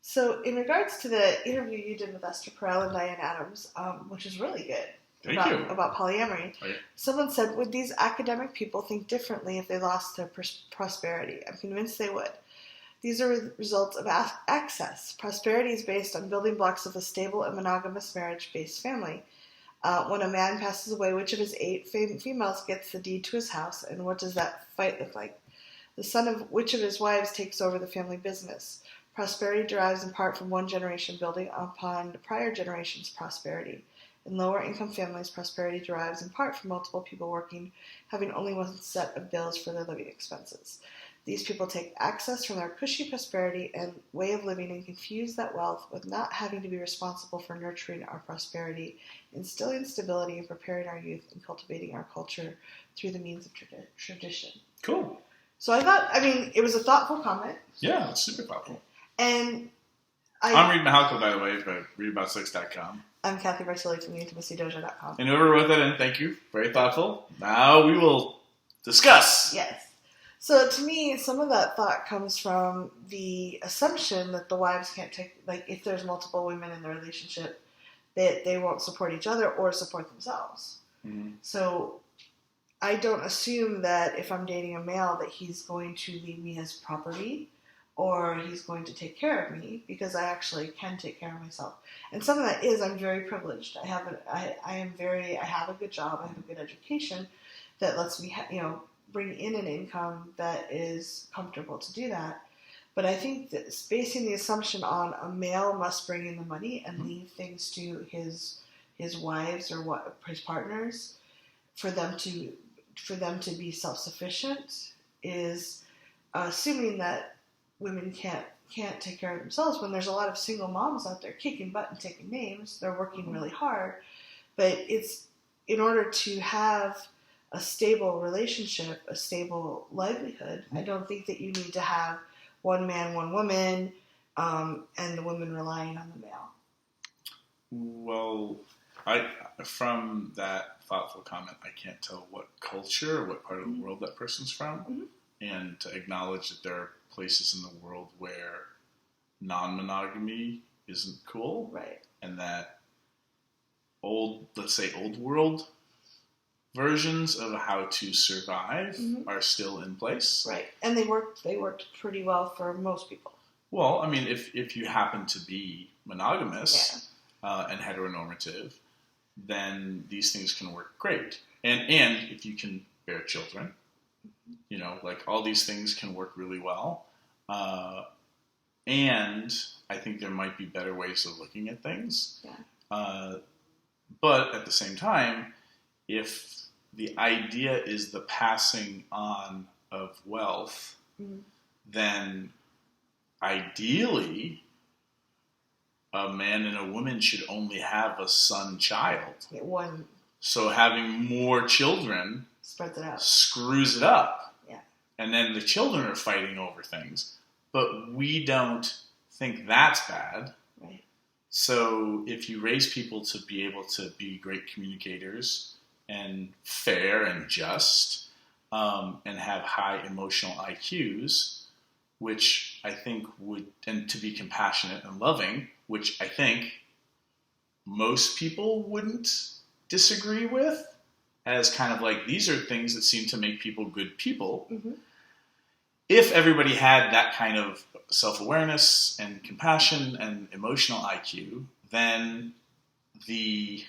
So in regards to the interview you did with Esther Perel and Diane Adams, which is really good about polyamory, someone said, would these academic people think differently if they lost their prosperity? I'm convinced they would. These are results of access. Prosperity is based on building blocks of a stable and monogamous marriage-based family. When a man passes away, which of his 8 females gets the deed to his house, and what does that fight look like? The son of which of his wives takes over the family business? Prosperity derives in part from one generation building upon the prior generation's prosperity. In lower-income families, prosperity derives in part from multiple people working, having only one set of bills for their living expenses. These people take access from their cushy prosperity and way of living and confuse that wealth with not having to be responsible for nurturing our prosperity, instilling stability, and preparing our youth and cultivating our culture through the means of tradition. Cool. So it was a thoughtful comment. Yeah, it's super thoughtful. And I'm Reid Mahalko, by the way, but readaboutsex.com. I'm Cathy from theintimacydojo.com. And whoever wrote that in, thank you. Very thoughtful. Now we will discuss. Yes. So to me, some of that thought comes from the assumption that the wives can't take, like if there's multiple women in the relationship, that they won't support each other or support themselves. Mm-hmm. So I don't assume that if I'm dating a male that he's going to leave me as property or he's going to take care of me, because I actually can take care of myself. And some of that is I'm very privileged. I have a good job, I have a good education that lets me bring in an income that is comfortable to do that. But I think that basing the assumption on a male must bring in the money and leave things to his wives or his partners for them to be self-sufficient is assuming that women can't take care of themselves when there's a lot of single moms out there kicking butt and taking names. They're working really hard. But it's in order to have a stable relationship, a stable livelihood, I don't think that you need to have one man, one woman, and the woman relying on the male. Well, from that thoughtful comment, I can't tell what culture or what part of the world that person's from, and to acknowledge that there are places in the world where non-monogamy isn't cool, right? And that old world versions of how to survive are still in place. Right. And they worked pretty well for most people. Well, I mean, if you happen to be monogamous and heteronormative, then these things can work great. And if you can bear children, like all these things can work really well. And I think there might be better ways of looking at things. Yeah. But at the same time, if the idea is the passing on of wealth, then ideally a man and a woman should only have a son-child. One. So having more children spreads it out. Screws it up. Yeah. And then the children are fighting over things. But we don't think that's bad. Right. So if you raise people to be able to be great communicators and fair and just, and have high emotional IQs, which I think and to be compassionate and loving, which I think most people wouldn't disagree with, as kind of like, these are things that seem to make people good people. Mm-hmm. If everybody had that kind of self-awareness and compassion and emotional IQ, then the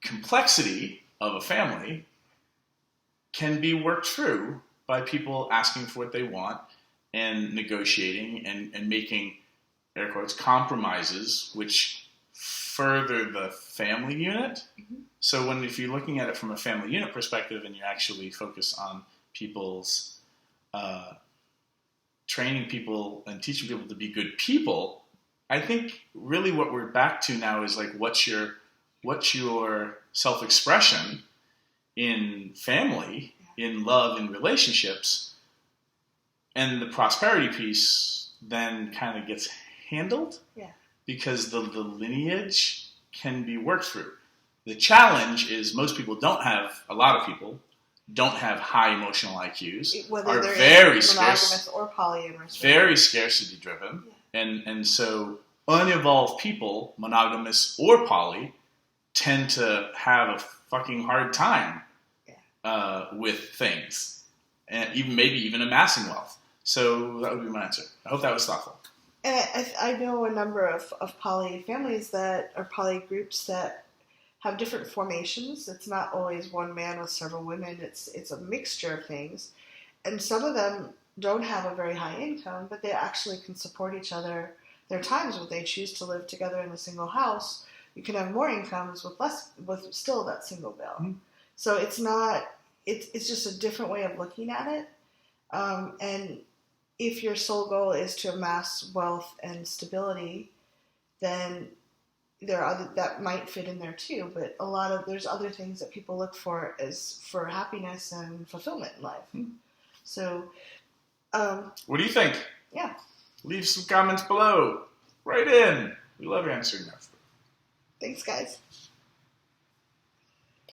complexity of a family can be worked through by people asking for what they want and negotiating and making, air quotes, compromises, which further the family unit. Mm-hmm. So if you're looking at it from a family unit perspective and you actually focus on people's training people and teaching people to be good people, I think really what we're back to now is like, what's your self-expression in family, in love, in relationships, and the prosperity piece then kind of gets handled because the lineage can be worked through. The challenge is a lot of people don't have high emotional IQs, whether are they're very monogamous scarce, or polyamorous, very scarcity driven, And so unevolved people, monogamous or poly, tend to have a fucking hard time with things, and maybe even amassing wealth. So that would be my answer. I hope that was thoughtful. And I know a number of poly families that are poly groups that have different formations. It's not always one man with several women. It's a mixture of things. And some of them don't have a very high income, but they actually can support each other. There are times when they choose to live together in a single house. You can have more incomes with still that single bill. Mm-hmm. So it's just a different way of looking at it. And if your sole goal is to amass wealth and stability, then that might fit in there too. But there's other things that people look for happiness and fulfillment in life. Mm-hmm. So, what do you think? Yeah. Leave some comments below. Write in. We love answering that stuff. Thanks, guys.